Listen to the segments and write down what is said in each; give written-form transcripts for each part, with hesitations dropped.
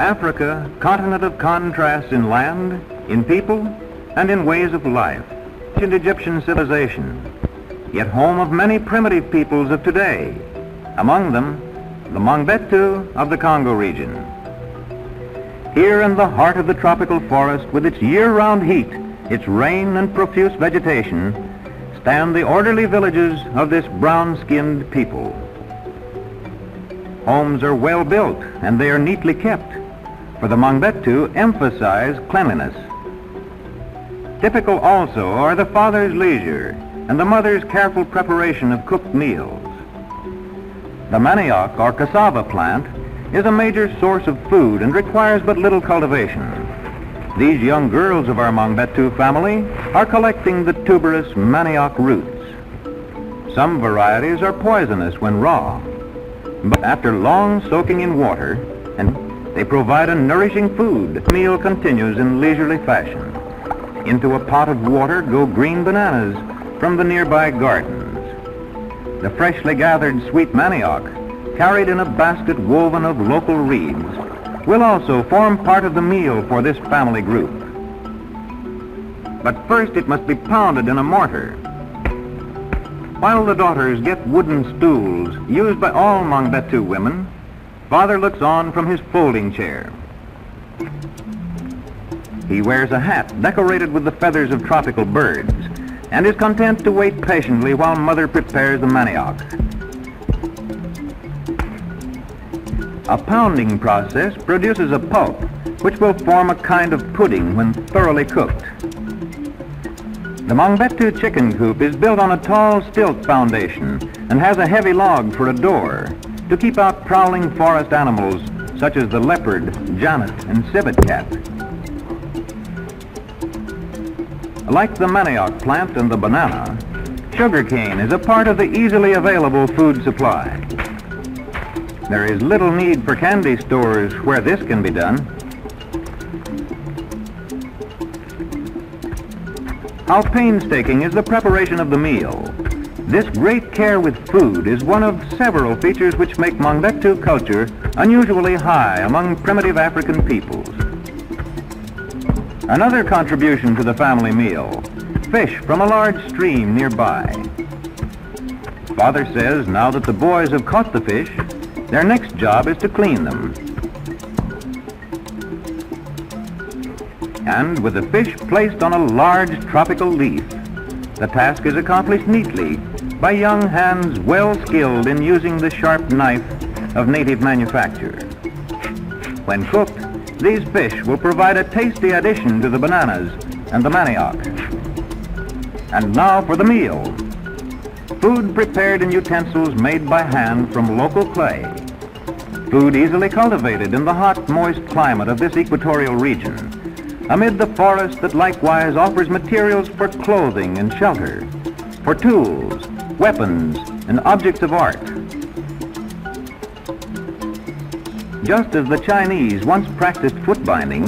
Africa, continent of contrasts in land, in people, and in ways of life. Ancient Egyptian civilization, yet home of many primitive peoples of today, among them the Mangbetu of the Congo region. Here in the heart of the tropical forest, with its year-round heat, its rain and profuse vegetation, stand the orderly villages of this brown-skinned people. Homes are well built and they are neatly kept, for the Mangbetu emphasize cleanliness. Typical also are the father's leisure and the mother's careful preparation of cooked meals. The manioc or cassava plant is a major source of food and requires but little cultivation. These young girls of our Mangbetu family are collecting the tuberous manioc roots. Some varieties are poisonous when raw, but after long soaking in water, and they provide a nourishing food. The meal continues in leisurely fashion. Into a pot of water go green bananas from the nearby gardens. The freshly gathered sweet manioc, carried in a basket woven of local reeds, will also form part of the meal for this family group. But first it must be pounded in a mortar. While the daughters get wooden stools used by all Mangbetu women, father looks on from his folding chair. He wears a hat decorated with the feathers of tropical birds and is content to wait patiently while mother prepares the manioc. A pounding process produces a pulp which will form a kind of pudding when thoroughly cooked. The Mangbetu chicken coop is built on a tall stilt foundation and has a heavy log for a door to keep out prowling forest animals such as the leopard, jannet, and civet cat. Like the manioc plant and the banana, sugarcane is a part of the easily available food supply. There is little need for candy stores where this can be done. How painstaking is the preparation of the meal. This great care with food is one of several features which make Mangbetu culture unusually high among primitive African peoples. Another contribution to the family meal, fish from a large stream nearby. Father says now that the boys have caught the fish, their next job is to clean them. And with the fish placed on a large tropical leaf, the task is accomplished neatly by young hands well skilled in using the sharp knife of native manufacture. When cooked, these fish will provide a tasty addition to the bananas and the manioc. And now for the meal. Food prepared in utensils made by hand from local clay. Food easily cultivated in the hot, moist climate of this equatorial region, amid the forest that likewise offers materials for clothing and shelter, for tools, weapons, and objects of art. Just as the Chinese once practiced foot binding,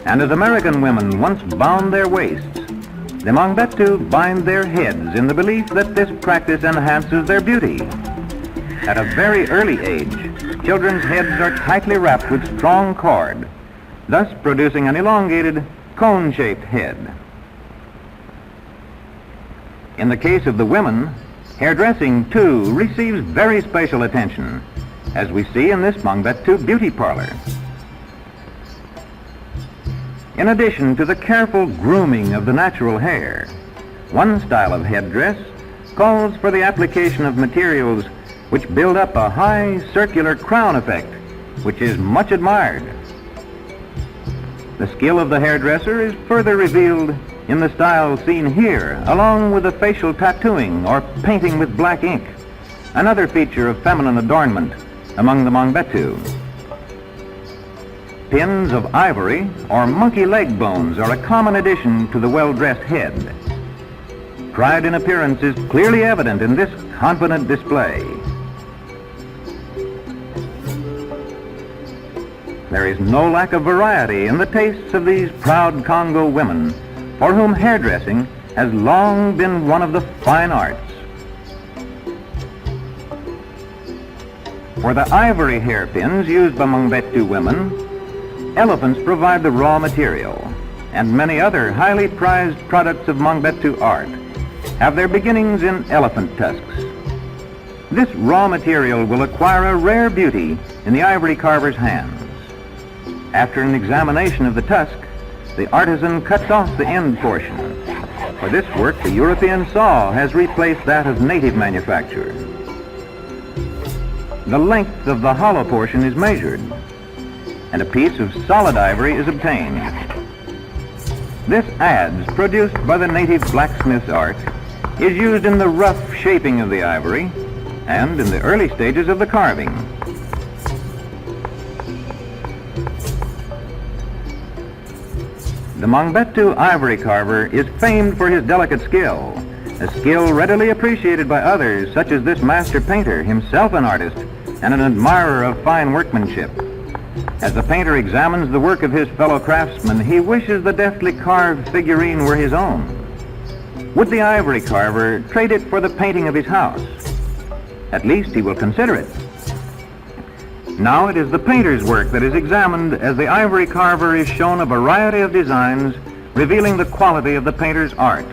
and as American women once bound their waists, the Mangbetu bind their heads in the belief that this practice enhances their beauty. At a very early age, children's heads are tightly wrapped with strong cord, thus producing an elongated, cone-shaped head. In the case of the women, hairdressing too receives very special attention, as we see in this Mangbetu beauty parlor. In addition to the careful grooming of the natural hair, one style of headdress calls for the application of materials which build up a high circular crown effect, which is much admired. The skill of the hairdresser is further revealed in the style seen here, along with the facial tattooing or painting with black ink, another feature of feminine adornment among the Mangbetu. Pins of ivory or monkey leg bones are a common addition to the well-dressed head. Pride in appearance is clearly evident in this confident display. There is no lack of variety in the tastes of these proud Congo women, for whom hairdressing has long been one of the fine arts. For the ivory hairpins used by Mangbetu women, elephants provide the raw material, and many other highly prized products of Mangbetu art have their beginnings in elephant tusks. This raw material will acquire a rare beauty in the ivory carver's hands. After an examination of the tusk, the artisan cuts off the end portion. For this work, the European saw has replaced that of native manufacture. The length of the hollow portion is measured, and a piece of solid ivory is obtained. This adze, produced by the native blacksmith's art, is used in the rough shaping of the ivory and in the early stages of the carving. The Mangbetu ivory carver is famed for his delicate skill, a skill readily appreciated by others, such as this master painter, himself an artist and an admirer of fine workmanship. As the painter examines the work of his fellow craftsmen, he wishes the deftly carved figurine were his own. Would the ivory carver trade it for the painting of his house? At least he will consider it. Now it is the painter's work that is examined, as the ivory carver is shown a variety of designs revealing the quality of the painter's art.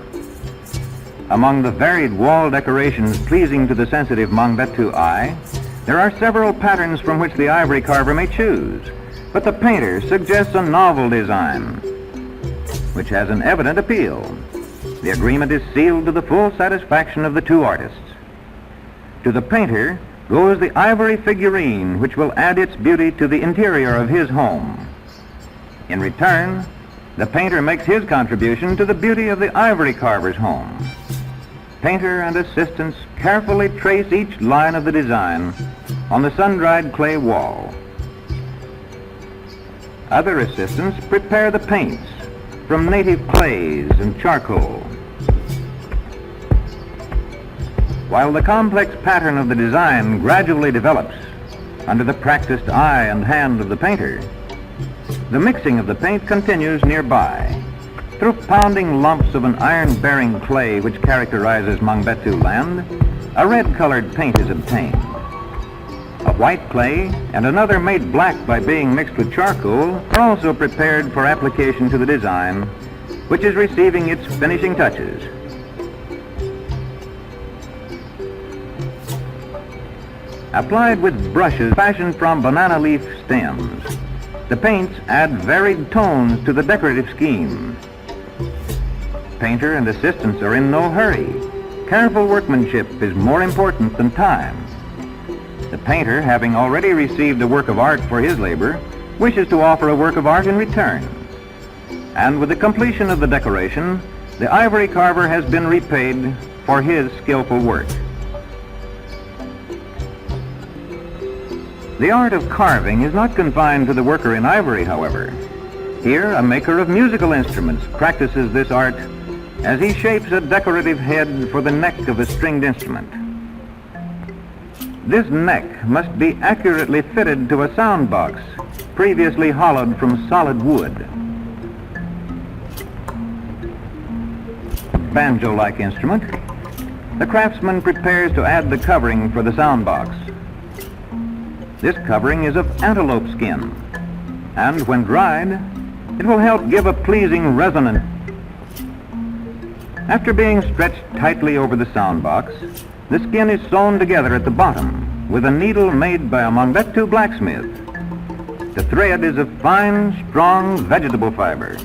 Among the varied wall decorations pleasing to the sensitive Mangbetu eye, there are several patterns from which the ivory carver may choose, but the painter suggests a novel design, which has an evident appeal. The agreement is sealed to the full satisfaction of the two artists. To the painter goes the ivory figurine, which will add its beauty to the interior of his home. In return, the painter makes his contribution to the beauty of the ivory carver's home. Painter and assistants carefully trace each line of the design on the sun-dried clay wall. Other assistants prepare the paints from native clays and charcoal. While the complex pattern of the design gradually develops under the practiced eye and hand of the painter, the mixing of the paint continues nearby. Through pounding lumps of an iron-bearing clay which characterizes Mangbetu land, a red-colored paint is obtained. A white clay and another made black by being mixed with charcoal are also prepared for application to the design, which is receiving its finishing touches. Applied with brushes fashioned from banana leaf stems, the paints add varied tones to the decorative scheme. Painter and assistants are in no hurry. Careful workmanship is more important than time. The painter, having already received a work of art for his labor, wishes to offer a work of art in return. And with the completion of the decoration, the ivory carver has been repaid for his skillful work. The art of carving is not confined to the worker in ivory, however. Here, a maker of musical instruments practices this art as he shapes a decorative head for the neck of a stringed instrument. This neck must be accurately fitted to a sound box, previously hollowed from solid wood. Banjo-like instrument, the craftsman prepares to add the covering for the sound box. This covering is of antelope skin, and when dried, it will help give a pleasing resonance. After being stretched tightly over the sound box, the skin is sewn together at the bottom with a needle made by a Mangbetu blacksmith. The thread is of fine, strong vegetable fiber.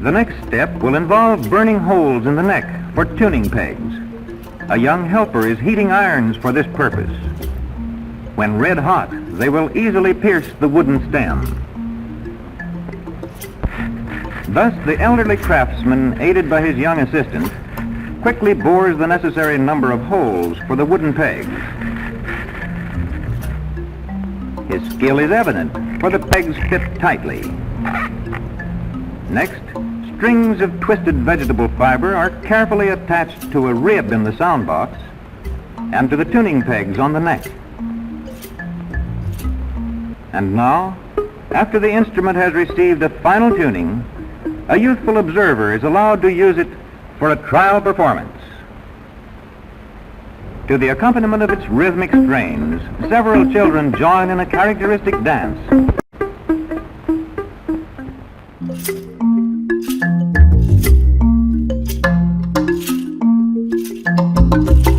The next step will involve burning holes in the neck for tuning pegs. A young helper is heating irons for this purpose. When red hot, they will easily pierce the wooden stem. Thus, the elderly craftsman, aided by his young assistant, quickly bores the necessary number of holes for the wooden pegs. His skill is evident, for the pegs fit tightly. Next, strings of twisted vegetable fiber are carefully attached to a rib in the sound box and to the tuning pegs on the neck. And now, after the instrument has received a final tuning, a youthful observer is allowed to use it for a trial performance. To the accompaniment of its rhythmic strains, several children join in a characteristic dance. Thank you.